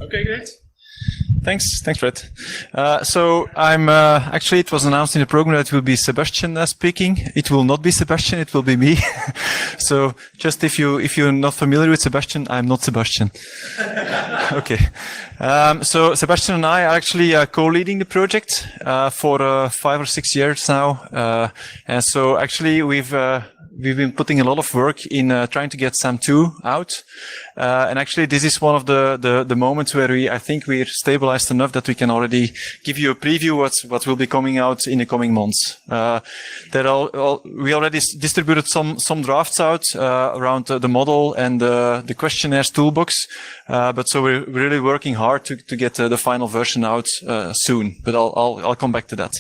Okay, great. Thanks, Fred. So I'm actually, it was announced in the program that it will be Sebastien speaking. It will not be Sebastien, it will be me. So just if you're not familiar with Sebastien, I'm not Sebastien. Okay. So Sebastien and I are actually co-leading the project for 5 or 6 years now. And so actually we've been putting a lot of work in trying to get SAMM2 out. And actually this is one of the moments where I think we're stabilized enough that we can already give you a preview what will be coming out in the coming months. We already distributed some drafts out around the model and the questionnaires toolbox. But so we're really working hard to get the final version out soon. But I'll come back to that.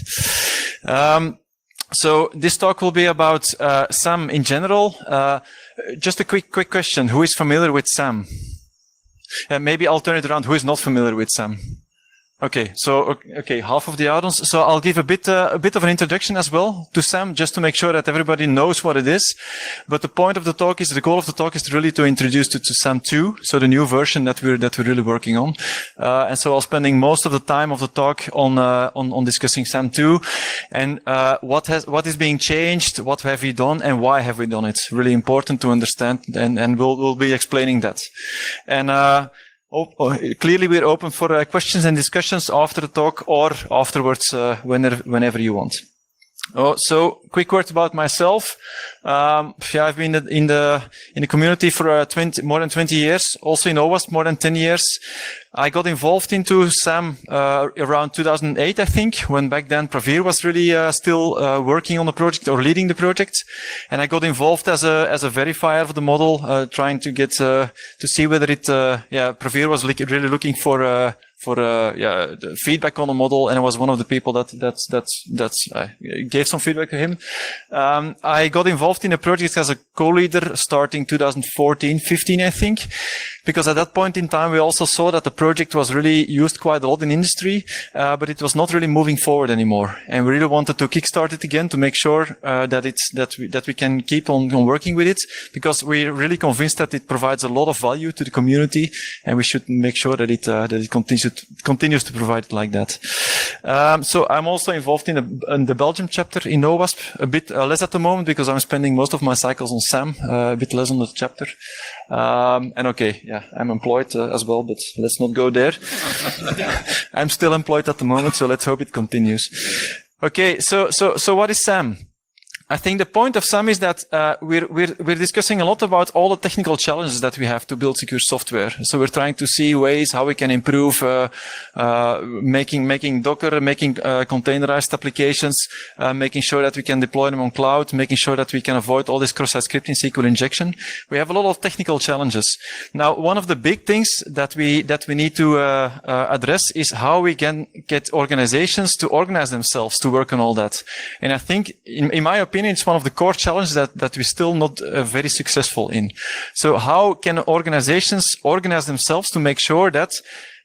So this talk will be about SAMM in general. Just a quick question. Who is familiar with SAMM? Maybe I'll turn it around. Who is not familiar with SAMM? Okay, so half of the audience. So I'll give a bit of an introduction as well to SAMM, just to make sure that everybody knows what it is. But the goal of the talk is really to introduce to SAMM2, so the new version that we're really working on. And so I'll spending most of the time of the talk on discussing SAMM2 and what is being changed, what have we done, and why have we done it. Really important to understand, and we'll be explaining that. And clearly, we're open for questions and discussions after the talk or afterwards, whenever you want. So quick words about myself. I've been in the community for more than 20 years. Also in OWASP, more than 10 years. I got involved into SAMM around 2008, I think, when back then Praveer was really still working on the project or leading the project. And I got involved as a verifier of the model, trying to get to see whether it. Praveer was really looking for the feedback on the model, and I was one of the people that gave some feedback to him. I got involved in the project as a co-leader starting 2014-15, I think, because at that point in time we also saw that the project was really used quite a lot in industry, but it was not really moving forward anymore. And we really wanted to kickstart it again to make sure that we can keep on working with it, because we're really convinced that it provides a lot of value to the community, and we should make sure that it continues to provide it like that. So I'm also involved in the Belgium chapter in OWASP, a bit less at the moment because I'm spending most of my cycles on SAMM, a bit less on the chapter. I'm employed as well, but let's not go there. I'm still employed at the moment, so let's hope it continues. Okay, so what is SAMM? I think the point of SAMM is that we're discussing a lot about all the technical challenges that we have to build secure software. So we're trying to see ways how we can improve making Docker, making containerized applications, making sure that we can deploy them on cloud, making sure that we can avoid all this cross-site scripting, SQL injection. We have a lot of technical challenges. Now, one of the big things that we need to address is how we can get organizations to organize themselves to work on all that. And I think, in my opinion, it's one of the core challenges that we're still not very successful in. So how can organizations organize themselves to make sure that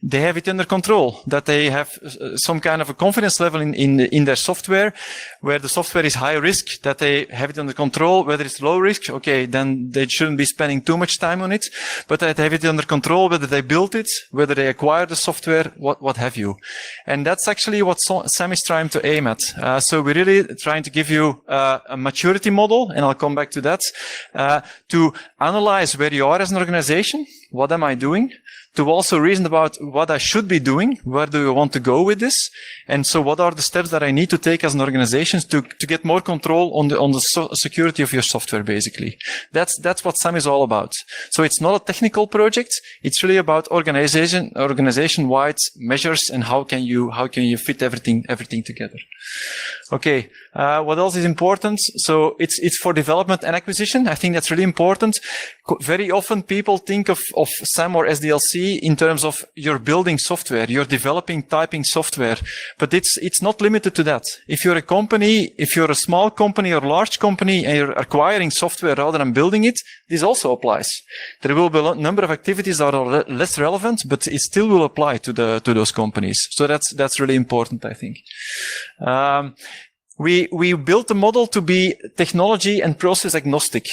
they have it under control, that they have some kind of a confidence level in their software, where the software is high risk, that they have it under control, whether it's low risk, okay, then they shouldn't be spending too much time on it, but that they have it under control, whether they built it, whether they acquire the software, what have you. And that's actually what SAMM is trying to aim at. So we're really trying to give you a maturity model, and I'll come back to that, to analyze where you are as an organization. What am I doing? To also reason about what I should be doing, where do I want to go with this, and so what are the steps that I need to take as an organization to get more control on the security of your software, basically. That's what SAMM is all about. So it's not a technical project. It's really about organization-wide measures and how can you fit everything together. Okay. What else is important? So it's for development and acquisition. I think that's really important. Very often people think of SAMM or SDLC in terms of you're building software, you're developing, typing software, but it's not limited to that. If you're a company, if you're a small company or large company and you're acquiring software rather than building it, this also applies. There will be a number of activities that are less relevant, but it still will apply to those companies. So that's really important, I think. We built the model to be technology and process agnostic.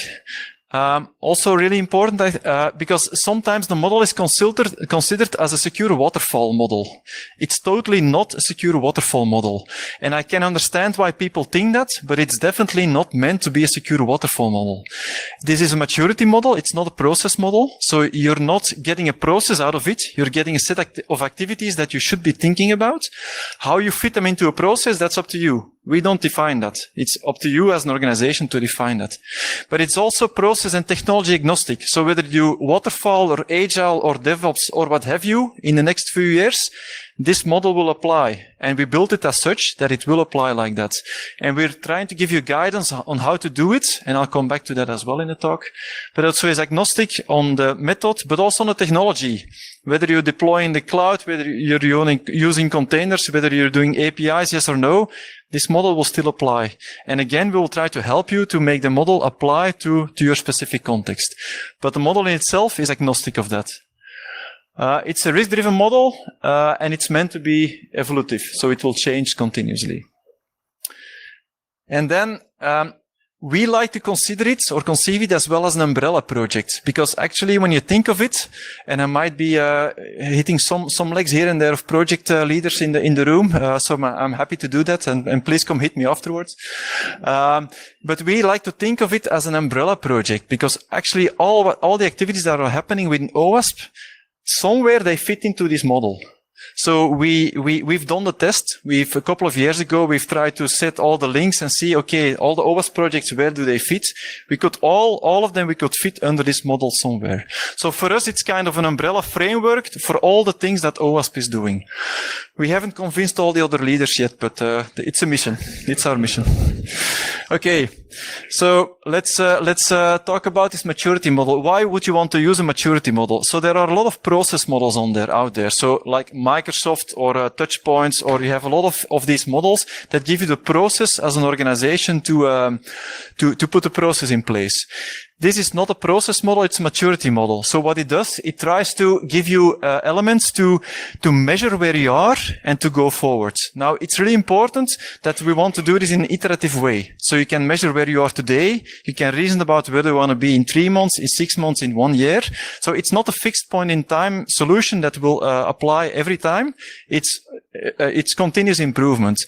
Also really important, because sometimes the model is considered as a secure waterfall model. It's totally not a secure waterfall model. And I can understand why people think that, but it's definitely not meant to be a secure waterfall model. This is a maturity model. It's not a process model. So you're not getting a process out of it. You're getting a set of activities that you should be thinking about. How you fit them into a process, that's up to you. We don't define that. It's up to you as an organization to define that. But it's also process and technology agnostic. So whether you waterfall or agile or DevOps or what have you in the next few years, this model will apply. And we built it as such that it will apply like that. And we're trying to give you guidance on how to do it. And I'll come back to that as well in the talk. But also is agnostic on the method, but also on the technology. Whether you deploy in the cloud, whether you're using containers, whether you're doing APIs, yes or no, this model will still apply. And again, we will try to help you to make the model apply to your specific context. But the model in itself is agnostic of that. It's a risk-driven model, and it's meant to be evolutive, so it will change continuously. And then, we like to consider it or conceive it as well as an umbrella project, because actually when you think of it, and I might be hitting some legs here and there of project leaders in the room, so I'm happy to do that, and please come hit me afterwards. But we like to think of it as an umbrella project, because actually all the activities that are happening within OWASP, somewhere they fit into this model. So we've done the test. A couple of years ago, we've tried to set all the links and see, okay, all the OWASP projects, where do they fit? We could all of them, we could fit under this model somewhere. So for us, it's kind of an umbrella framework for all the things that OWASP is doing. We haven't convinced all the other leaders yet, but it's a mission. It's our mission. Okay. So let's talk about this maturity model. Why would you want to use a maturity model? So there are a lot of process models out there. So like Microsoft or Touchpoints, or you have a lot of these models that give you the process as an organization to put a process in place. This is not a process model, it's a maturity model. So what it does, it tries to give you elements to measure where you are and to go forward. Now, it's really important that we want to do this in an iterative way. So you can measure where you are today. You can reason about where you want to be in 3 months, in 6 months, in 1 year. So it's not a fixed point in time solution that will apply every time. It's continuous improvement.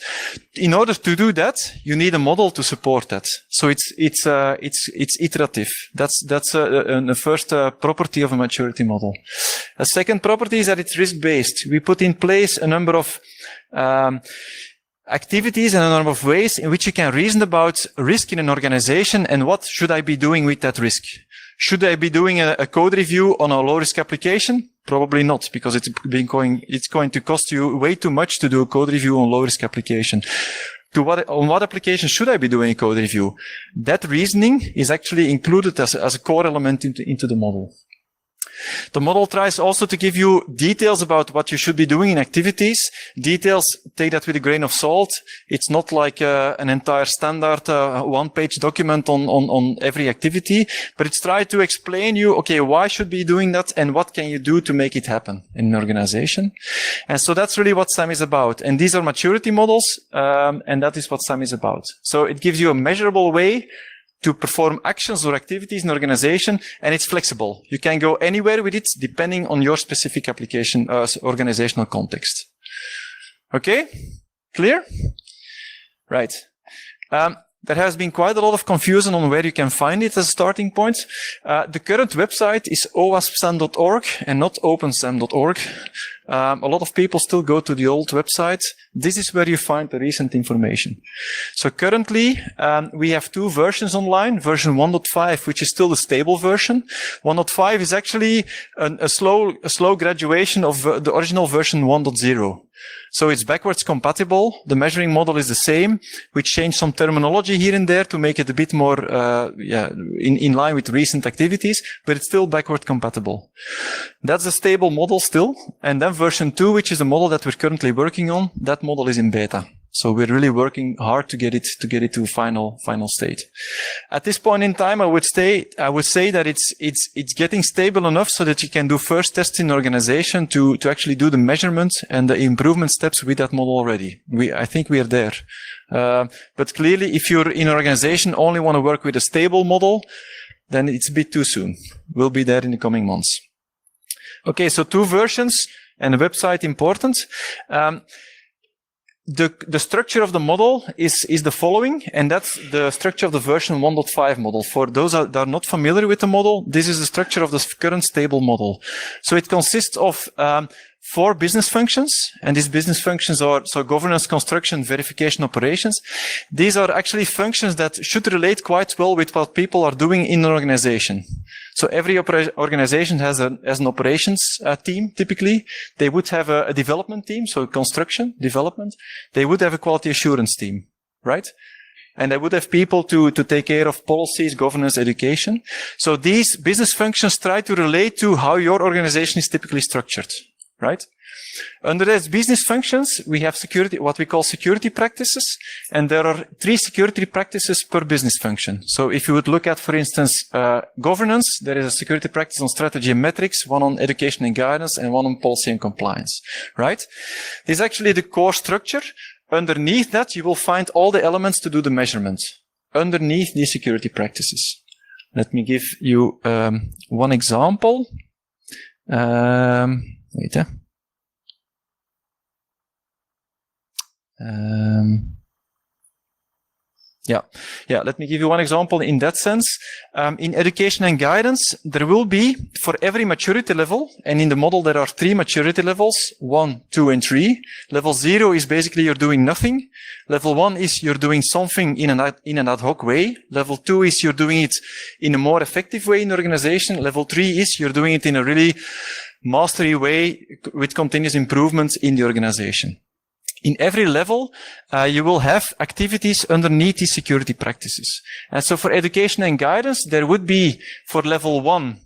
In order to do that, you need a model to support that. So it's iterative. That's the first property of a maturity model. A second property is that it's risk-based. We put in place a number of activities and a number of ways in which you can reason about risk in an organization and what should I be doing with that risk. Should I be doing a code review on a low-risk application? Probably not, because it's going to cost you way too much to do a code review on low-risk application. On what application should I be doing a code review? That reasoning is actually included as a core element into the model. The model tries also to give you details about what you should be doing in activities. Details, take that with a grain of salt. It's not like an entire standard one-page document on every activity, but it's tried to explain you, okay, why should be doing that and what can you do to make it happen in an organization. And so that's really what SAMM is about. And these are maturity models, and that is what SAMM is about. So it gives you a measurable way to perform actions or activities in an organization, and it's flexible. You can go anywhere with it depending on your specific application, organizational context. Okay? Clear? Right. There has been quite a lot of confusion on where you can find it as a starting point. The current website is owaspsam.org and not opensam.org. A lot of people still go to the old website. This is where you find the recent information. So currently, we have 2 versions online. Version 1.5, which is still the stable version. 1.5 is actually a slow graduation of the original version 1.0. So it's backwards compatible. The measuring model is the same. We changed some terminology here and there to make it a bit more, in line with recent activities, but it's still backward compatible. That's a stable model still. And then version 2, which is the model that we're currently working on, that model is in beta. So we're really working hard to get it to final state. At this point in time, I would say that it's getting stable enough so that you can do first tests in the organization to actually do the measurement and the improvement steps with that model already. I think we are there. But clearly, if you're in an organization only want to work with a stable model, then it's a bit too soon. We'll be there in the coming months. Okay, so 2 versions and a website important. The structure of the model is the following, and that's the structure of the version 1.5 model. For those that are not familiar with the model, this is the structure of the current stable model. So it consists of 4 business functions, and these business functions are governance, construction, verification, operations. These are actually functions that should relate quite well with what people are doing in an organization. So every organization has an operations team, typically. They would have a development team, so construction, development. They would have a quality assurance team, right? And they would have people to take care of policies, governance, education. So these business functions try to relate to how your organization is typically structured, right? Under these business functions, we have security, what we call security practices, and there are 3 security practices per business function. So if you would look at, for instance, governance, there is a security practice on strategy and metrics, one on education and guidance, and one on policy and compliance, right? This is actually the core structure. Underneath that, you will find all the elements to do the measurement underneath these security practices. Let me give you one example. Wait. Let me give you one example in that sense. In education and guidance, there will be, for every maturity level, and in the model there are 3 maturity levels, 1, 2, and 3. Level 0 is basically you're doing nothing. Level 1 is you're doing something in an ad hoc way. Level 2 is you're doing it in a more effective way in the organization. Level 3 is you're doing it in a really mastery way with continuous improvements in the organization. In every level, you will have activities underneath these security practices. And so for education and guidance, there would be, for level 1,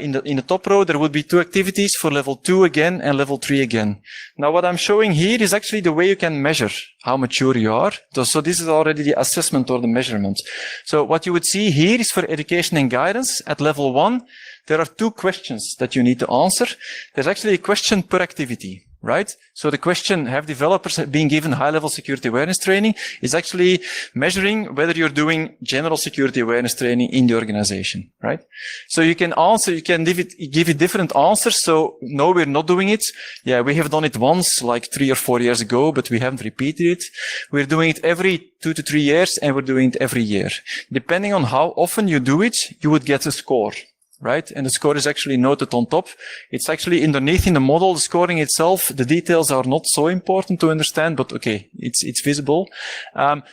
in the top row, there would be 2 activities, for level 2 again, and level 3 again. Now, what I'm showing here is actually the way you can measure how mature you are. So this is already the assessment or the measurement. So what you would see here is for education and guidance at level 1, there are 2 questions that you need to answer. There's actually a question per activity. Right? So the question, have developers been given high-level security awareness training, is actually measuring whether you're doing general security awareness training in the organization, right? So you can answer, you can give it different answers. So no, we're not doing it. Yeah, we have done it once, like 3 or 4 years ago, but we haven't repeated it. We're doing it every 2 to 3 years, and we're doing it every year. Depending on how often you do it, you would get a score. Right? And the score is actually noted on top. It's actually underneath in the model, the scoring itself. The details are not so important to understand, but okay, it's visible.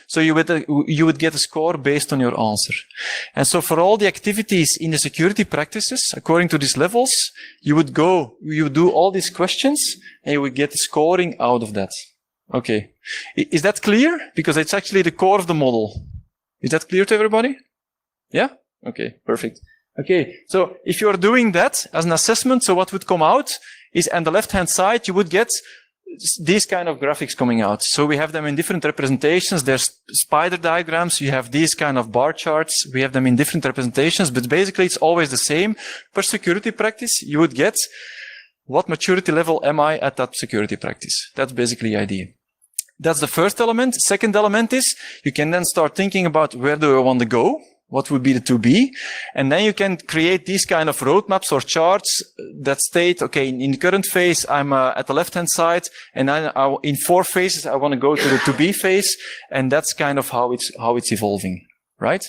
So you would get a score based on your answer. And so for all the activities in the security practices, according to these levels, you would do all these questions and you would get the scoring out of that. Okay. Is that clear? Because it's actually the core of the model. Is that clear to everybody? Yeah? Okay, perfect. Okay, so if you are doing that as an assessment, so what would come out is on the left-hand side, you would get these kind of graphics coming out. So we have them in different representations. There's spider diagrams. You have these kind of bar charts. We have them in different representations, but basically it's always the same. Per security practice, you would get what maturity level am I at that security practice. That's basically the idea. That's the first element. Second element is you can then start thinking about where do I want to go? What would be the to be? And then you can create these kind of roadmaps or charts that state, okay, in the current phase, I'm at the left-hand side, and then in 4 phases, I want to go to the to be phase, and that's kind of how it's evolving, right?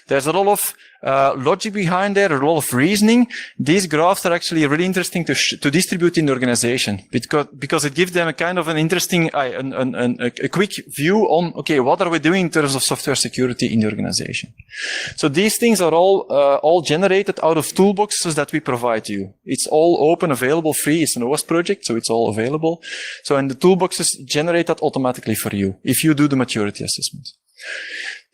There's a lot of logic behind there, a lot of reasoning. These graphs are actually really interesting to distribute in the organization because it gives them a kind of an interesting, a quick view on, okay, what are we doing in terms of software security in the organization? So these things are all generated out of toolboxes that we provide you. It's all open, available, free. It's an OWASP project, so it's all available. So, and the toolboxes generate that automatically for you if you do the maturity assessment.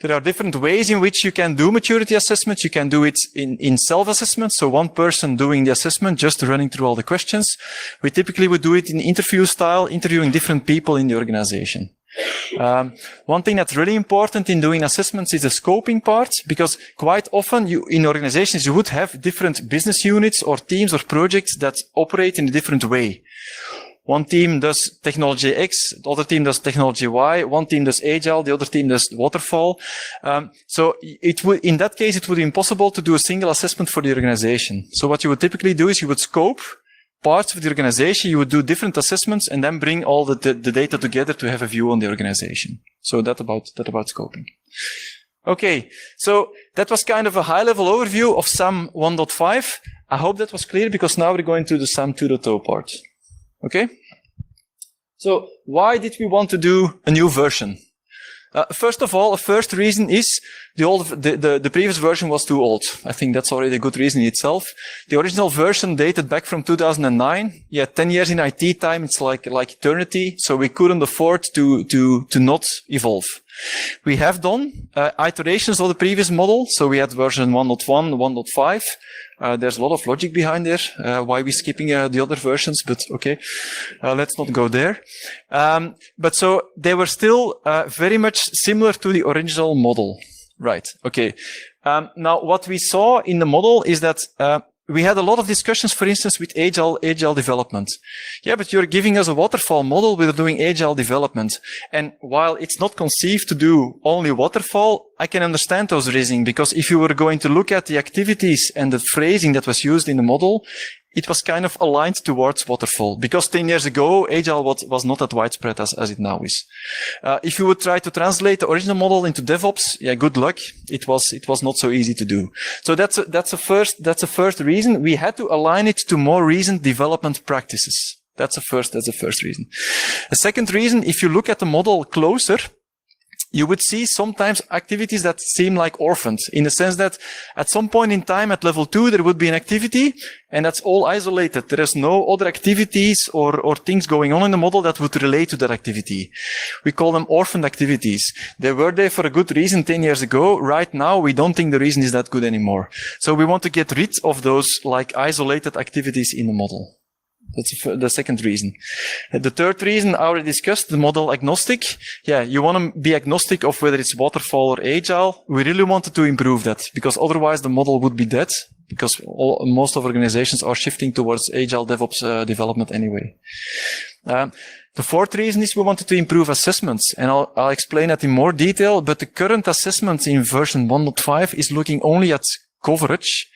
There are different ways in which you can do maturity assessment. You can do it in self-assessment. So one person doing the assessment, just running through all the questions. We typically would do it in interview style, interviewing different people in the organization. One thing that's really important in doing assessments is the scoping part, because quite often in organizations, you would have different business units or teams or projects that operate in a different way. one team does technology X, the other team does technology Y, one team does Agile, the other team does waterfall. So it would, in that case, it would be impossible to do a single assessment for the organization. So what you would typically do is you would scope parts of the organization, you would do different assessments and then bring all the data together to have a view on the organization. So that about scoping. Okay. So that was kind of a high level overview of SAMM 1.5. I hope that was clear because now we're going to the SAMM 2.0 part. Okay. So why did we want to do a new version? First of all, a first reason is the previous version was too old. I think that's already a good reason in itself. The original version dated back from 2009. Yeah, 10 years in IT time, it's like eternity. So we couldn't afford to not evolve. We have done iterations of the previous model. So we had version 1.1, 1.5. There's a lot of logic behind there, why we're skipping the other versions, but okay, let's not go there. But so they were still very much similar to the original model. Right, okay. Now, what we saw in the model is that we had a lot of discussions, for instance, with agile development. Yeah, but you're giving us a waterfall model, we're doing agile development. And while it's not conceived to do only waterfall, I can understand those reasoning, because if you were going to look at the activities and the phrasing that was used in the model, it was kind of aligned towards waterfall, because 10 years ago, agile was not that widespread as it now is. If you would try to translate the original model into DevOps, yeah, good luck. It was not so easy to do. So that's a first reason. We had to align it to more recent development practices. That's the first reason. The second reason, if you look at the model closer, you would see sometimes activities that seem like orphaned, in the sense that at some point in time at level 2, there would be an activity and that's all isolated. There is no other activities or things going on in the model that would relate to that activity. We call them orphaned activities. They were there for a good reason 10 years ago. Right now, we don't think the reason is that good anymore. So we want to get rid of those like isolated activities in the model. That's the second reason. The third reason I already discussed, the model agnostic. Yeah, you want to be agnostic of whether it's waterfall or agile. We really wanted to improve that, because otherwise the model would be dead, because most of organizations are shifting towards agile DevOps development anyway. The fourth reason is we wanted to improve assessments, and I'll explain that in more detail, but the current assessment in version 1.5 is looking only at coverage.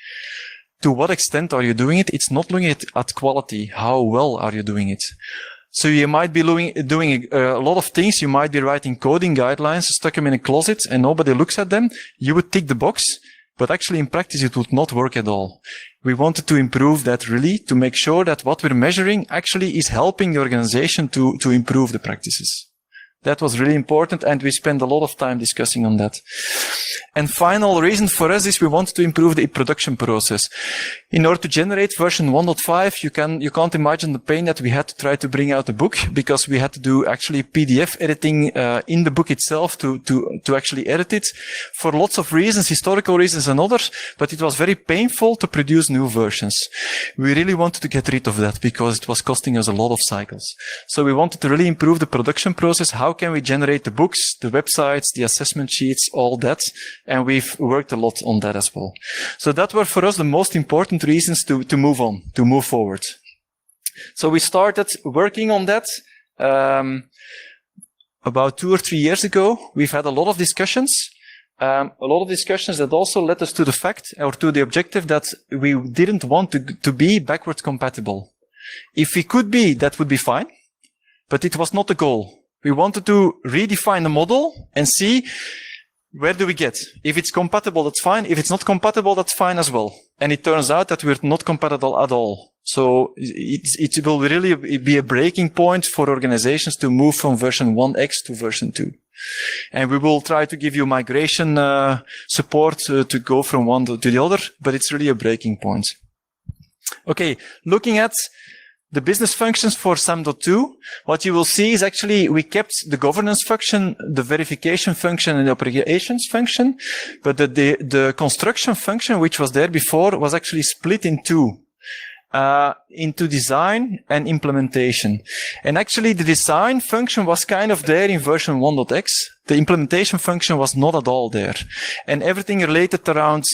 To what extent are you doing it? It's not looking at quality. How well are you doing it? So you might be doing a lot of things. You might be writing coding guidelines, stuck them in a closet, and nobody looks at them. You would tick the box, but actually in practice it would not work at all. We wanted to improve that really, to make sure that what we're measuring actually is helping the organization to improve the practices. That was really important, and we spent a lot of time discussing on that. And final reason for us is we want to improve the production process. In order to generate version 1.5, you can't imagine the pain that we had to try to bring out a book, because we had to do actually PDF editing in the book itself to actually edit it, for lots of reasons, historical reasons and others, but it was very painful to produce new versions. We really wanted to get rid of that because it was costing us a lot of cycles. So we wanted to really improve the production process. How can we generate the books, the websites, the assessment sheets, all that? And we've worked a lot on that as well. So that were for us the most important reasons to move on, to move forward. So we started working on that about 2 or 3 years ago. We've had a lot of discussions. A lot of discussions that also led us to the fact, or to the objective, that we didn't want to be backward compatible. If we could be, that would be fine, but it was not the goal. We wanted to redefine the model and see, where do we get? If it's compatible, that's fine. If it's not compatible, that's fine as well. And it turns out that we're not compatible at all. So it will really be a breaking point for organizations to move from version 1X to version 2. And we will try to give you migration support to go from one to the other, but it's really a breaking point. Okay, looking at the business functions for SAMM2, what you will see is actually we kept the governance function, the verification function, and the operations function, but the construction function, which was there before, was actually split in two. into design and implementation. And actually the design function was kind of there in version 1.x. The implementation function was not at all there. And everything related around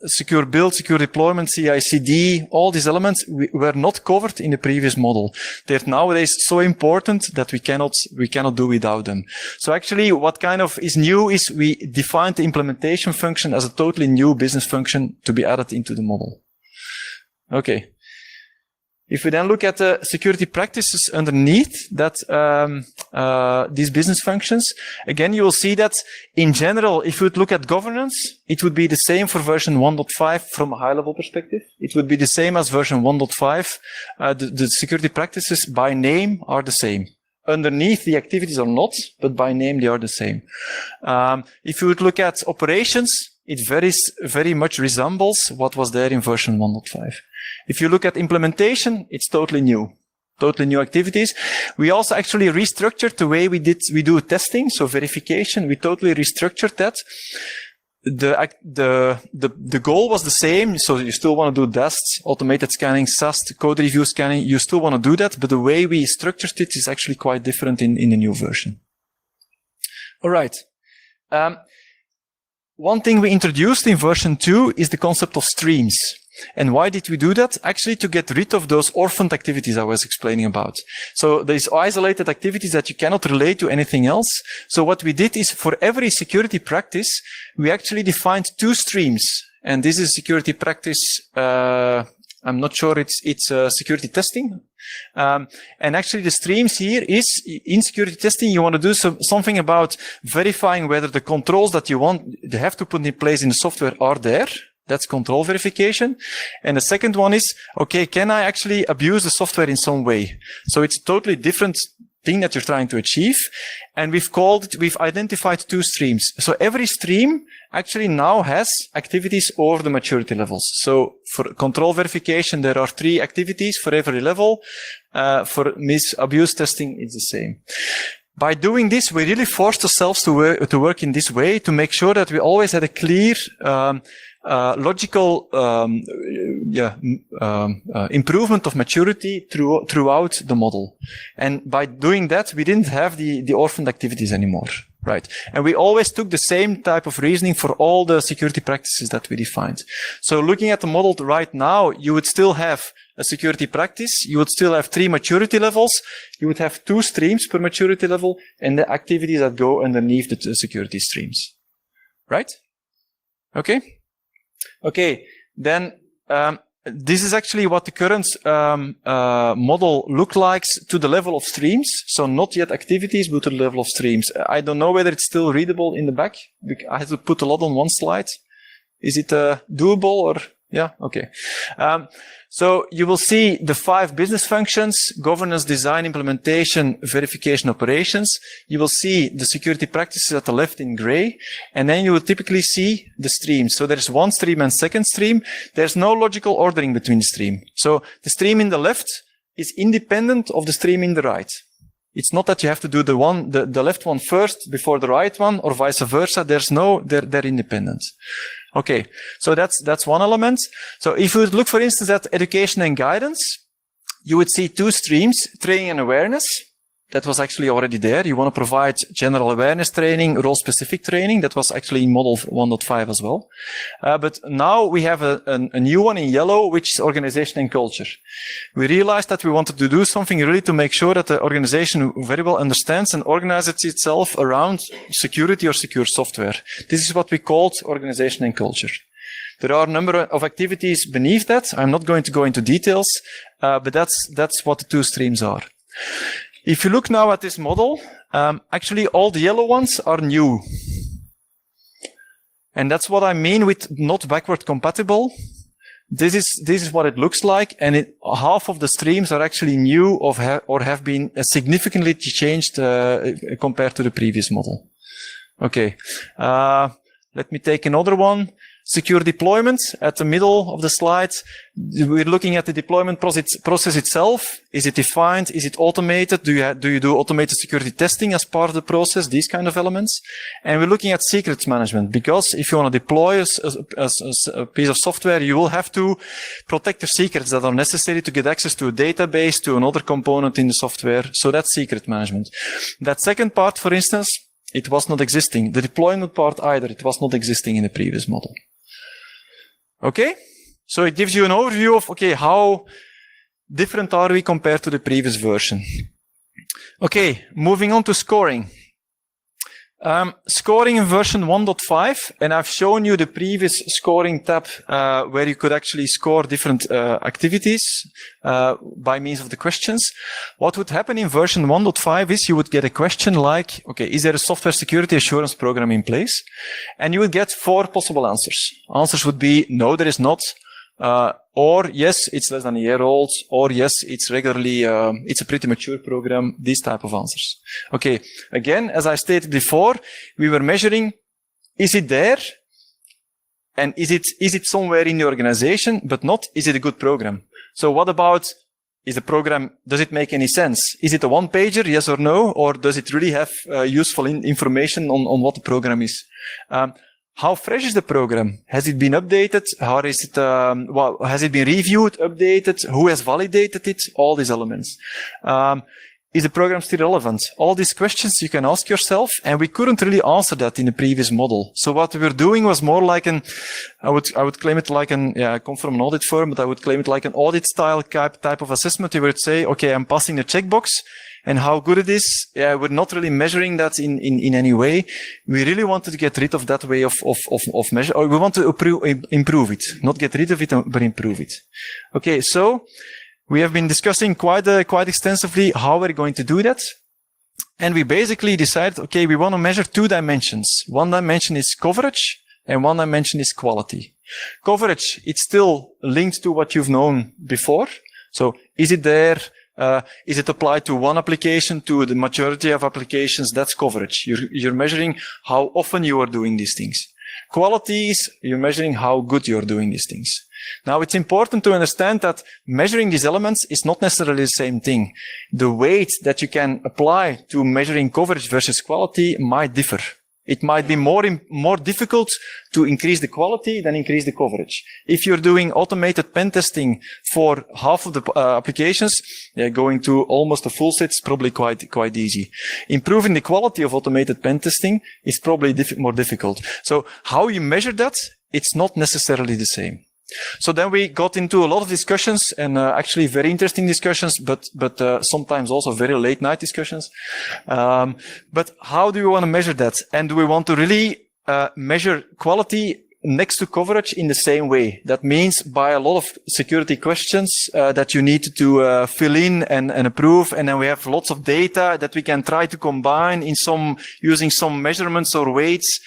secure build, secure deployment, CI/CD, all these elements were not covered in the previous model. They're nowadays so important that we cannot do without them. So actually what kind of is new is we defined the implementation function as a totally new business function to be added into the model. Okay. If we then look at the security practices underneath that, these business functions, again, you will see that in general, if you would look at governance, it would be the same for version 1.5 from a high level perspective. It would be the same as version 1.5. The security practices by name are the same. Underneath the activities are not, but by name they are the same. If you would look at operations, it very much resembles what was there in version 1.5. If you look at implementation, it's totally new activities. We also actually restructured the way we do testing, so verification. We totally restructured that. The goal was the same, so you still want to do tests, automated scanning, SAST, code review scanning. You still want to do that, but the way we structured it is actually quite different in the new version. All right. One thing we introduced in version 2 is the concept of streams. And why did we do that? Actually, to get rid of those orphaned activities I was explaining about. So there's isolated activities that you cannot relate to anything else. So what we did is for every security practice, we actually defined 2 streams. And this is security practice, I'm not sure it's security testing. And actually the streams here is in security testing, you want to do something about verifying whether the controls that you have to put in place in the software are there. That's control verification. And the second one is, okay, can I actually abuse the software in some way? So it's a totally different thing that you're trying to achieve. And we've identified 2 streams. So every stream actually now has activities over the maturity levels. So for control verification, there are 3 activities for every level. For abuse testing, it's the same. By doing this, we really forced ourselves to work in this way to make sure that we always had a clear, logical improvement of maturity throughout the model. And by doing that, we didn't have the orphaned activities anymore. Right. And we always took the same type of reasoning for all the security practices that we defined. So looking at the model right now, you would still have a security practice. You would still have 3 maturity levels. You would have 2 streams per maturity level and the activities that go underneath the security streams. Right? Okay. Okay. Then, this is actually what the current model looks like to the level of streams. So not yet activities, but to the level of streams. I don't know whether it's still readable in the back. I had to put a lot on one slide. Is it doable or? Yeah. Okay. So you will see the 5 business functions: governance, design, implementation, verification, operations. You will see the security practices at the left in gray, and then you will typically see the streams. So there's 1 stream and 2nd stream. There's no logical ordering between the stream. So the stream in the left is independent of the stream in the right. It's not that you have to do the left one first before the right one, or vice versa. They're independent. Okay, so that's one element. So if you would look, for instance, at education and guidance, you would see 2 streams: training and awareness. That was actually already there. You want to provide general awareness training, role-specific training. That was actually in model 1.5 as well. But now we have a new one in yellow, which is organization and culture. We realized that we wanted to do something really to make sure that the organization very well understands and organizes itself around security or secure software. This is what we called organization and culture. There are a number of activities beneath that. I'm not going to go into details, but that's what the 2 streams are. If you look now at this model, actually all the yellow ones are new. And that's what I mean with not backward compatible. This is what it looks like, and half of the streams are actually new or have been significantly changed compared to the previous model. Okay, let me take another one. secure deployment at the middle of the slide. We're looking at the deployment process itself. Is it defined? Is it automated? Do you do automated security testing as part of the process? These kind of elements. And we're looking at secrets management, because if you want to deploy a piece of software, you will have to protect the secrets that are necessary to get access to a database, to another component in the software. So that's secret management. That second part, for instance, it was not existing. The deployment part either, it was not existing in the previous model. Okay? So it gives you an overview of, okay, how different are we compared to the previous version. Okay, moving on to scoring. Scoring in version 1.5, and I've shown you the previous scoring tab where you could actually score different activities by means of the questions. What would happen in version 1.5 is you would get a question like, okay, is there a software security assurance program in place? And you would get 4 possible answers. Answers would be, no, there is not. Or yes, it's less than a year old, or yes, it's regularly, it's a pretty mature program, these type of answers. Okay. Again, as I stated before, we were measuring, is it there? And is it somewhere in the organization, but not, is it a good program? So what about, is the program, does it make any sense? Is it a one-pager, yes or no? Or does it really have useful information on what the program is? How fresh is the program? Has it been updated? How is it, has it been reviewed, updated? Who has validated it? All these elements. Is the program still relevant? All these questions you can ask yourself, and we couldn't really answer that in the previous model. So what we were doing was more like I would claim it like I come from an audit firm, but I would claim it like an audit style type of assessment. You would say, okay, I'm passing the checkbox. And how good it is, we're not really measuring that in any way. We really wanted to get rid of that way of measure, or we want to improve it. Not get rid of it, but improve it. Okay, so we have been discussing quite extensively how we're going to do that. And we basically decided, okay, we want to measure 2 dimensions. One dimension is coverage, and one dimension is quality. Coverage, it's still linked to what you've known before. So is it there? Is it applied to one application, to the majority of applications? That's coverage. You're measuring how often you are doing these things. Quality is you're measuring how good you're doing these things. Now, it's important to understand that measuring these elements is not necessarily the same thing. The weight that you can apply to measuring coverage versus quality might differ. It might be more difficult to increase the quality than increase the coverage. If you're doing automated pen testing for half of the applications, going to almost a full set is probably quite easy. Improving the quality of automated pen testing is probably more difficult. So how you measure that, it's not necessarily the same. So then we got into a lot of discussions, and actually very interesting discussions, but sometimes also very late night discussions. But how do we want to measure that? And do we want to really measure quality next to coverage in the same way? That means by a lot of security questions that you need to fill in and approve, and then we have lots of data that we can try to combine in using some measurements or weights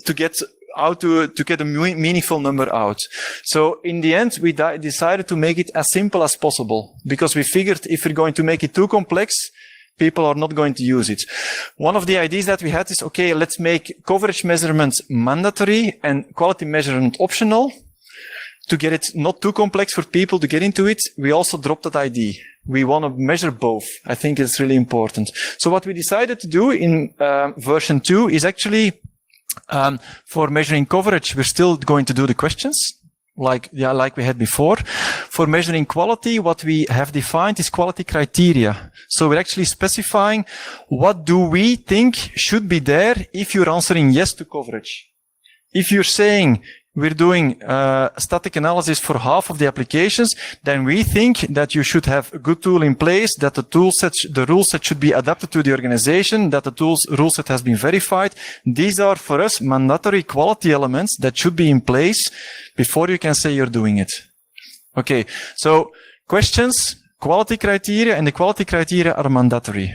to get a meaningful number out. So in the end, we decided to make it as simple as possible, because we figured if we're going to make it too complex, people are not going to use it. One of the ideas that we had is, okay, let's make coverage measurements mandatory and quality measurement optional. To get it not too complex for people to get into it, we also dropped that idea. We want to measure both. I think it's really important. So what we decided to do in version 2 is actually for measuring coverage, we're still going to do the questions, like we had before. For measuring quality, what we have defined is quality criteria. So we're actually specifying what do we think should be there if you're answering yes to coverage. If you're saying we're doing static analysis for half of the applications, then we think that you should have a good tool in place, that the rule set should be adapted to the organization, that the rule set has been verified. These are, for us, mandatory quality elements that should be in place before you can say you're doing it. Okay, so questions, quality criteria, and the quality criteria are mandatory.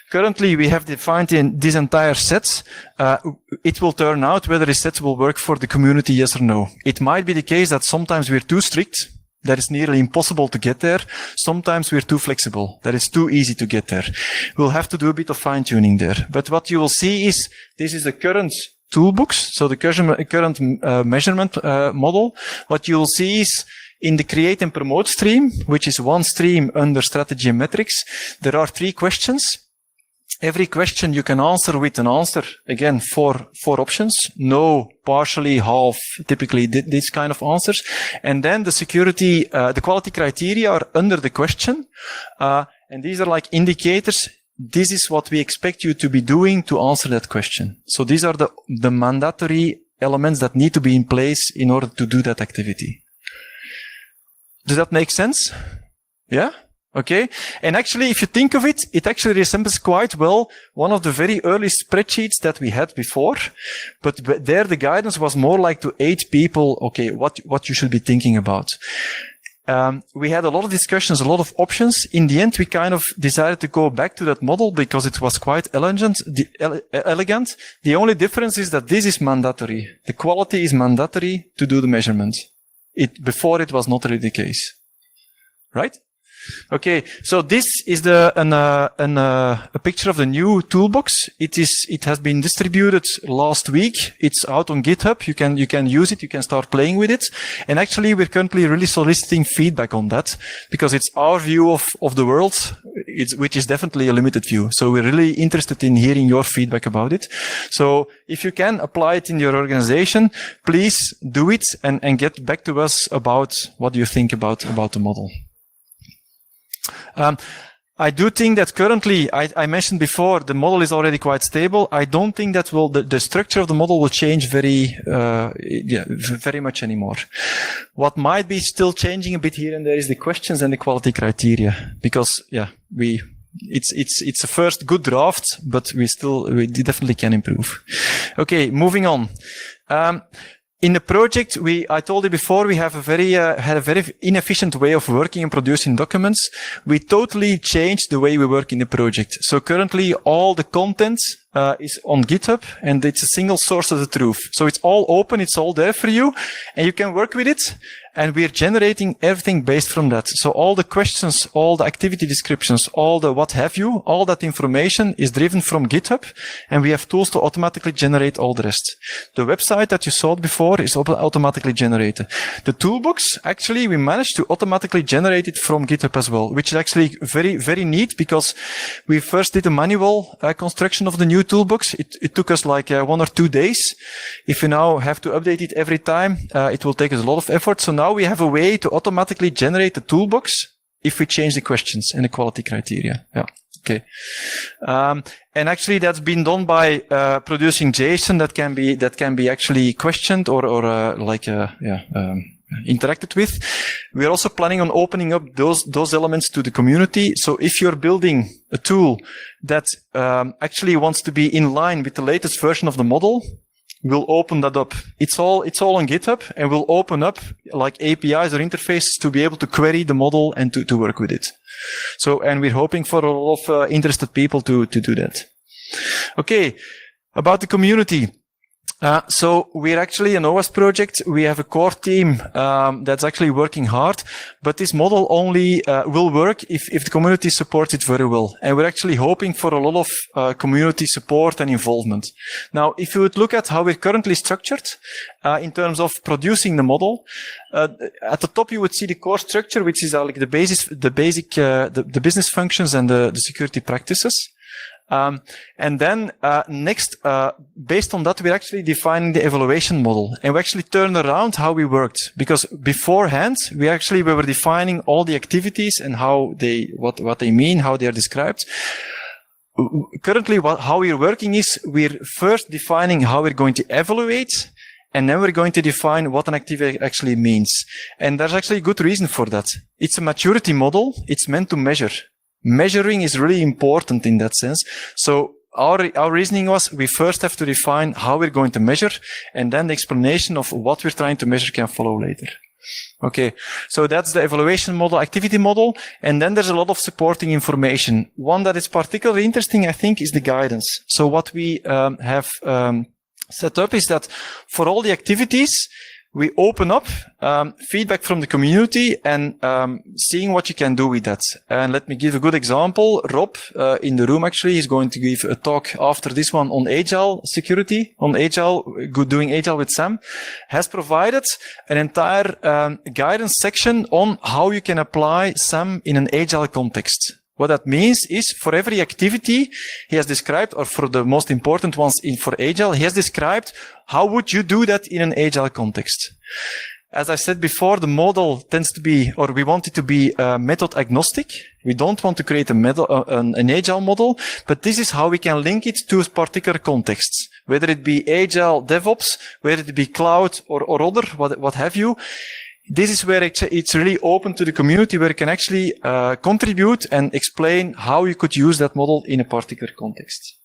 Currently, we have defined in this entire set. It will turn out whether this set will work for the community, yes or no. It might be the case that sometimes we're too strict, that it's nearly impossible to get there. Sometimes we're too flexible, that it's too easy to get there. We'll have to do a bit of fine-tuning there. But what you will see is, this is the current toolbox, so the current measurement model, what you'll see is in the create and promote stream, which is one stream under strategy and metrics, there are 3 questions. Every question you can answer with an answer, again, 4 options, no, partially, half, typically this kind of answers. And then the security, the quality criteria are under the question. And these are like indicators. This is what we expect you to be doing to answer that question. So these are the mandatory elements that need to be in place in order to do that activity. Does that make sense? Yeah? Okay. And actually, if you think of it, it actually resembles quite well one of the very early spreadsheets that we had before. But there the guidance was more like to 8 people, okay, what you should be thinking about. We had a lot of discussions, a lot of options. In the end, we kind of decided to go back to that model because it was quite elegant. The only difference is that this is mandatory. The quality is mandatory to do the measurement. Before it was not really the case. Right? Okay, so this is a picture of the new toolbox. It has been distributed last week. It's out on GitHub. You can use it. You can start playing with it. And actually, we're currently really soliciting feedback on that because it's our view of the world, which is definitely a limited view. So we're really interested in hearing your feedback about it. So if you can apply it in your organization, please do it and get back to us about what you think about the model. I do think that currently, I mentioned before, the model is already quite stable. I don't think that the structure of the model will change very much anymore. What might be still changing a bit here and there is the questions and the quality criteria, because it's a first good draft, but we definitely can improve. Okay, moving on. In the project, I told you before, we have had a very inefficient way of working and producing documents. We totally changed the way we work in the project. So currently, all the content is on GitHub, and it's a single source of the truth. So it's all open, it's all there for you, and you can work with it. And we're generating everything based from that. So all the questions, all the activity descriptions, all the what have you, all that information is driven from GitHub. And we have tools to automatically generate all the rest. The website that you saw before is automatically generated. The toolbox, actually, we managed to automatically generate it from GitHub as well, which is actually very, very neat because we first did a manual construction of the new toolbox. It took us like 1 or 2 days. If you now have to update it every time, it will take us a lot of effort. So now we have a way to automatically generate the toolbox if we change the questions and the quality criteria. Yeah. Okay. And actually that's been done by producing JSON that can be actually questioned or interacted with. We're also planning on opening up those elements to the community. So if you're building a tool that actually wants to be in line with the latest version of the model, we'll open that up. It's all on GitHub, and we'll open up like APIs or interfaces to be able to query the model and to work with it. So, and we're hoping for a lot of interested people to do that. Okay, about the community. So we're actually an OWASP project. We have a core team that's actually working hard, but this model only will work if the community supports it very well. And we're actually hoping for a lot of community support and involvement. Now, if you would look at how we're currently structured in terms of producing the model, at the top you would see the core structure, which is like the business functions and the security practices. And then, next, based on that, we're actually defining the evaluation model, and we actually turn around how we worked, because beforehand, we were defining all the activities and how what they mean, how they are described. Currently, how we're working is we're first defining how we're going to evaluate, and then we're going to define what an activity actually means. And there's actually a good reason for that. It's a maturity model. It's meant to measure. Measuring is really important in that sense. So our reasoning was we first have to define how we're going to measure, and then the explanation of what we're trying to measure can follow later. Okay, so that's the evaluation model, activity model, and then there's a lot of supporting information. One that is particularly interesting, I think, is the guidance. So what we have set up is that for all the activities, we open up feedback from the community and seeing what you can do with that. And let me give a good example. Rob, in the room actually, is going to give a talk after this one on Agile security, on Agile, doing Agile with SAMM, has provided an entire guidance section on how you can apply SAMM in an Agile context. What that means is for every activity he has described, or for the most important ones for Agile, he has described how would you do that in an Agile context. As I said before, the model tends to be, or we want it to be method agnostic. We don't want to create an Agile model, but this is how we can link it to particular contexts, whether it be Agile DevOps, whether it be cloud or other, what have you. This is where it's really open to the community, where you can actually contribute and explain how you could use that model in a particular context.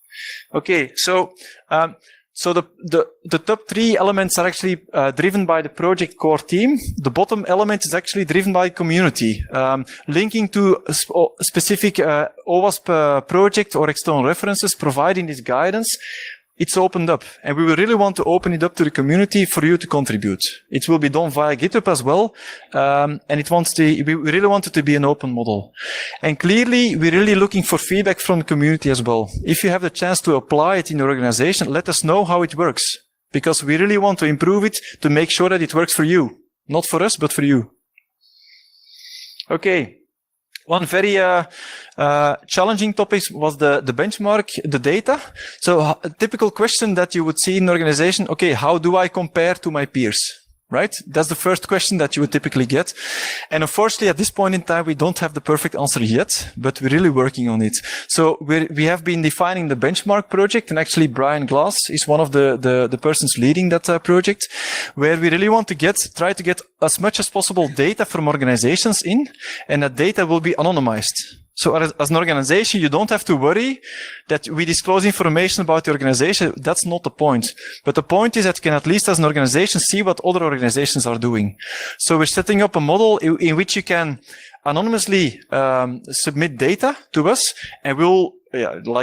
Okay, so the top 3 elements are actually driven by the project core team. The bottom element is actually driven by community, linking to a specific OWASP project or external references, providing this guidance. It's opened up, and we will really want to open it up to the community for you to contribute. It will be done via GitHub as well, and we really want it to be an open model. And clearly, we're really looking for feedback from the community as well. If you have the chance to apply it in your organization, let us know how it works, because we really want to improve it to make sure that it works for you. Not for us, but for you. Okay. One very challenging topic was the benchmark, the data. So a typical question that you would see in an organization, okay, how do I compare to my peers? Right? That's the first question that you would typically get. And unfortunately, at this point in time, we don't have the perfect answer yet, but we're really working on it. So we have been defining the benchmark project, and actually Brian Glass is one of the persons leading that project, where we really want to try to get as much as possible data from organizations in, and that data will be anonymized. So as an organization, you don't have to worry that we disclose information about the organization. That's not the point. But the point is that you can at least as an organization see what other organizations are doing. So we're setting up a model in which you can anonymously submit data to us, and we'll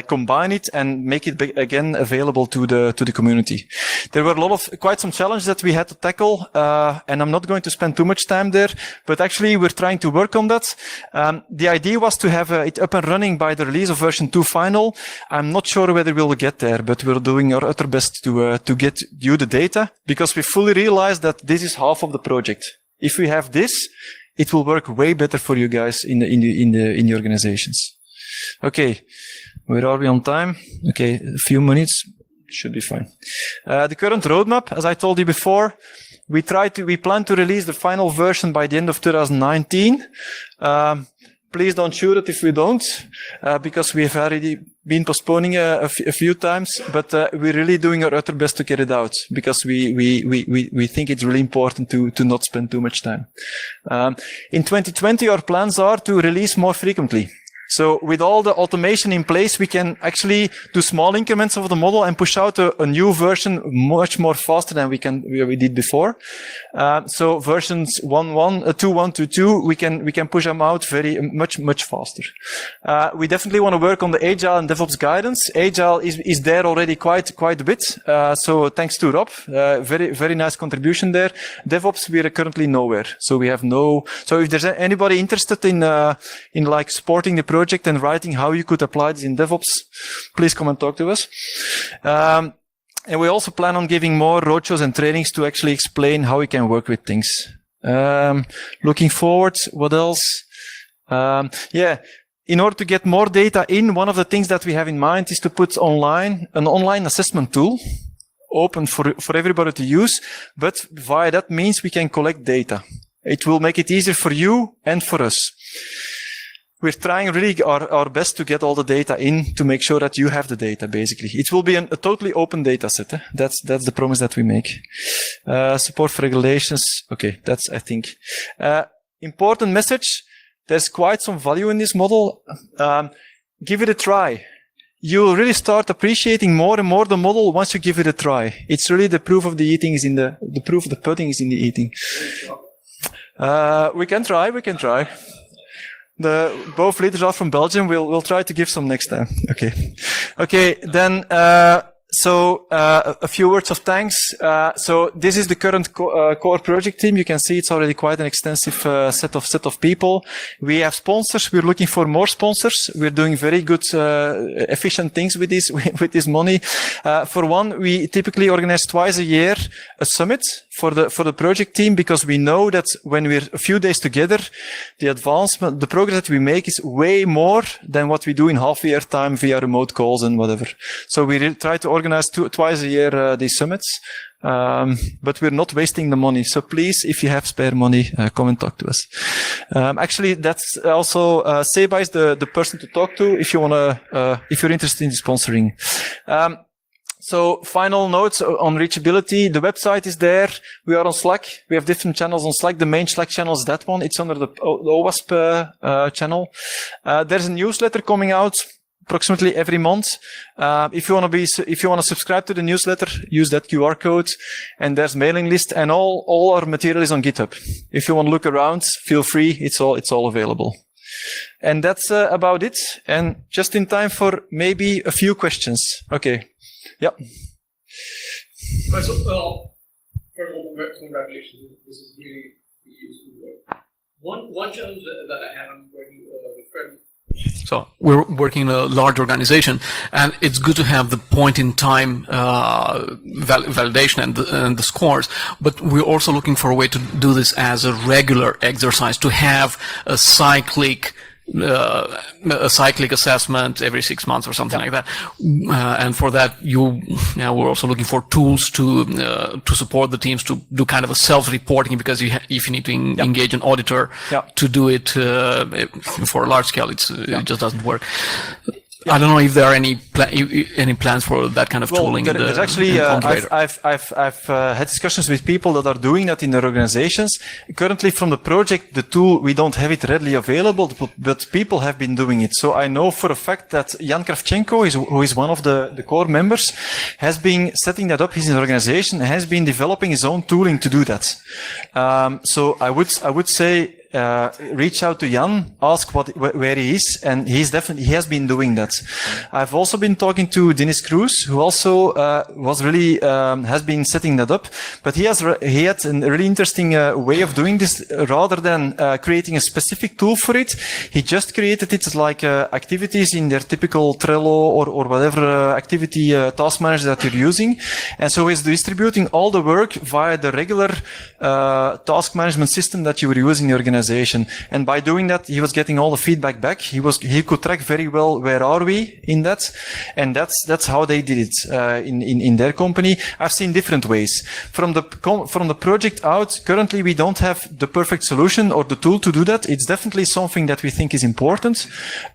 combine it and make it again available to the community. There were quite some challenges that we had to tackle, and I'm not going to spend too much time there, but actually we're trying to work on that. The idea was to have it up and running by the release of version 2 final. I'm not sure whether we'll get there, but we're doing our utter best to get you the data, because we fully realize that this is half of the project. If we have this, it will work way better for you guys in the organizations. Okay. Where are we on time? Okay, a few minutes. Should be fine. The current roadmap, as I told you before, we plan to release the final version by the end of 2019. Please don't shoot it if we don't, because we have already been postponing a few times, but we're really doing our utter best to get it out, because we think it's really important to not spend too much time. In 2020, our plans are to release more frequently. So with all the automation in place, we can actually do small increments of the model and push out a new version much more faster than we did before. So versions 1.1, 2.1, we can push them out much faster. We definitely want to work on the Agile and DevOps guidance. Agile is there already quite a bit. So thanks to Rob, very nice contribution there. DevOps, we are currently nowhere. So we have so if there's anybody interested in like supporting the project and writing how you could apply this in DevOps, please come and talk to us. And we also plan on giving more roadshows and trainings to actually explain how we can work with things. Looking forward, what else? In order to get more data in, one of the things that we have in mind is to put an online assessment tool, open for everybody to use, but via that means we can collect data. It will make it easier for you and for us. We're trying really our best to get all the data in to make sure that you have the data, basically. It will be a totally open data set. That's the promise that we make. Support for regulations. Okay, that's, I think. Important message. There's quite some value in this model. Give it a try. You'll really start appreciating more and more the model once you give it a try. It's really the proof of the eating is the proof of the pudding is in the eating. We can try. Both leaders are from Belgium. We'll try to give some next time. Okay. Then, So a few words of thanks. So this is the current core project team. You can see it's already quite an extensive set of people. We have sponsors. We're looking for more sponsors. We're doing very good, efficient things with this money. For one, we typically organize twice a year a summit for the project team, because we know that when we're a few days together, the progress that we make is way more than what we do in half a year time via remote calls and whatever. So we try to organize twice a year these summits, but we're not wasting the money. So please, if you have spare money, come and talk to us. Actually, that's also Seba is the person to talk to if you if you're interested in sponsoring. So final notes on reachability. The website is there. We are on Slack. We have different channels on Slack. The main Slack channel is that one. It's under the OWASP channel. There's a newsletter coming out approximately every month. If you want to subscribe to the newsletter, use that QR code. And there's mailing list, and all our material is on GitHub. If you want to look around, feel free. It's all available. And that's about it. And just in time for maybe a few questions. Okay. Yeah. So, first of all, congratulations. This is really useful work. One challenge that I have, I'm working with friends. So we're working in a large organization, and it's good to have the point-in-time validation and the scores. But we're also looking for a way to do this as a regular exercise, to have a cyclic assessment every 6 months or something like that. And for that, we're also looking for tools to support the teams to do kind of a self-reporting, because if you need to engage an auditor to do it for a large scale, it just doesn't work. I don't know if there are any plans for that kind of tooling. There's actually, I've had discussions with people that are doing that in their organizations. Currently, from the project, the tool, we don't have it readily available, but people have been doing it. So I know for a fact that Jan Kravchenko, who is one of the core members, has been setting that up. His organization has been developing his own tooling to do that. So I would say, reach out to Jan, ask where he is, and he has been doing that. I've also been talking to Dennis Cruz, who also has been setting that up, but he had a really interesting way of doing this. Rather than creating a specific tool for it, he just created it like activities in their typical Trello or whatever activity task manager that you're using, and so he's distributing all the work via the regular task management system that you were using in your organization. And by doing that, he was getting all the feedback back. He could track very well where are we in that, and that's how they did it in their company. I've seen different ways from the project out. Currently, we don't have the perfect solution or the tool to do that. It's definitely something that we think is important,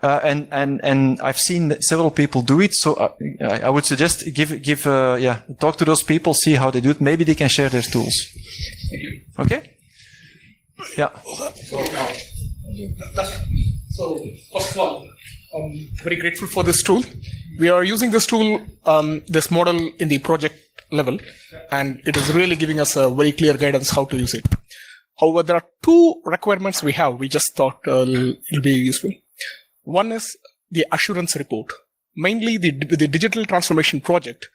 and I've seen several people do it. So I would suggest talk to those people, see how they do it. Maybe they can share their tools. Okay. Yeah. So first of all, I'm very grateful for this tool. We are using this tool, this model in the project level, and it is really giving us a very clear guidance how to use it. However, there are two requirements we have. We just thought it'll be useful. One is the assurance report. Mainly the digital transformation project.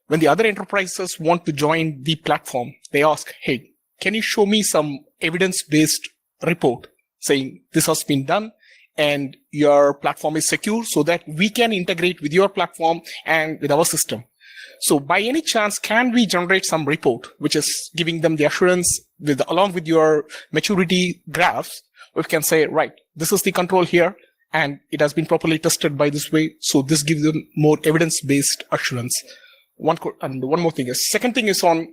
When the other enterprises want to join the platform, they ask, hey, can you show me some evidence-based report saying this has been done and your platform is secure so that we can integrate with your platform and with our system. So by any chance, can we generate some report which is giving them the assurance along with your maturity graphs? We can say, right, this is the control here and it has been properly tested by this way. So this gives them more evidence-based assurance. One more thing is, second thing is on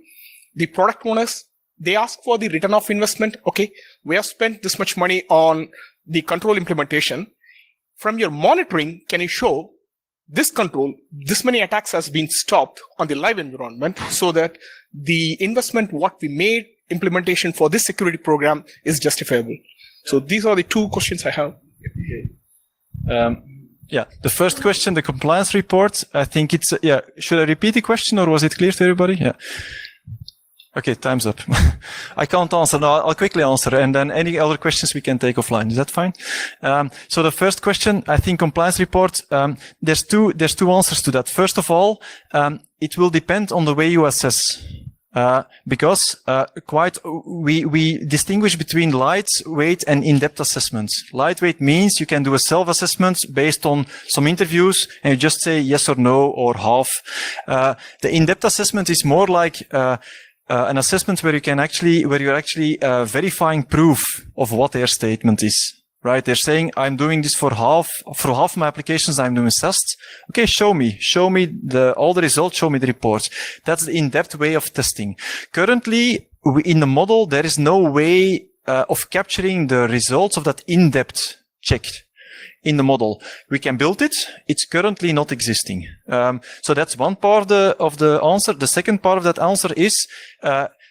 the product owners. They ask for the return of investment. Okay, we have spent this much money on the control implementation. From your monitoring, can you show this control, this many attacks has been stopped on the live environment so that the investment, what we made implementation for this security program is justifiable? So these are the two questions I have. The first question, the compliance report, I think it's, should I repeat the question or was it clear to everybody? Yeah. Okay, time's up. I can't answer now. I'll quickly answer, and then any other questions we can take offline. Is that fine? So the first question, I think compliance report, there's two answers to that. First of all, it will depend on the way you assess. Because we distinguish between lightweight and in-depth assessments. Lightweight means you can do a self-assessment based on some interviews and you just say yes or no or half. The in-depth assessment is more like an assessment where you're actually verifying proof of what their statement is. Right? They're saying, I'm doing this for half my applications I'm doing assessed. Okay, show me all the results, show me the reports. That's the in-depth way of testing. Currently, in the model, there is no way of capturing the results of that in-depth check in the model. We can build it. It's currently not existing. So that's one part of the answer. The second part of that answer is,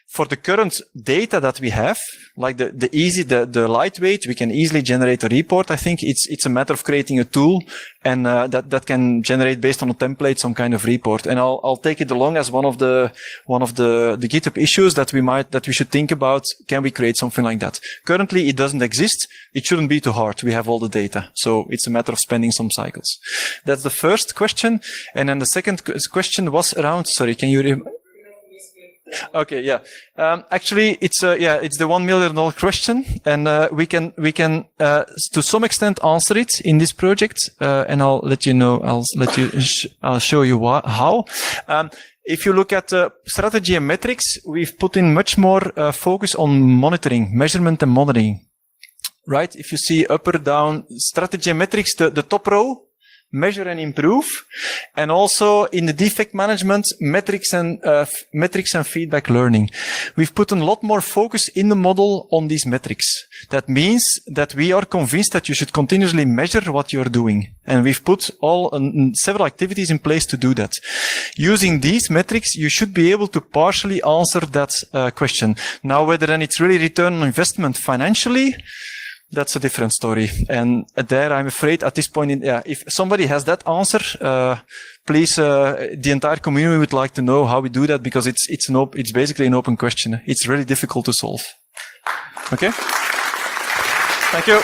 for the current data that we have, like the lightweight, we can easily generate a report. I think it's a matter of creating a tool and that can generate based on a template some kind of report. And I'll take it along as one of the GitHub issues that we should think about. Can we create something like that? Currently, it doesn't exist. It shouldn't be too hard. We have all the data, so it's a matter of spending some cycles. That's the first question, and then the second question was around. Sorry, can you? Okay, yeah. Actually, it's the $1 million question, and we can to some extent answer it in this project. And I'll let you know. I'll show you how. If you look at strategy and metrics, we've put in much more focus on monitoring, measurement, and monitoring. Right? If you see up or down strategy and metrics, the top row. Measure and improve, and also in the defect management, metrics and feedback learning. We've put a lot more focus in the model on these metrics. That means that we are convinced that you should continuously measure what you're doing, and we've put several activities in place to do that. Using these metrics, you should be able to partially answer that question. Now, whether then it's really return on investment financially, that's a different story. And there, I'm afraid at this point, if somebody has that answer, please, the entire community would like to know how we do that, because it's basically an open question. It's really difficult to solve. Okay? Thank you.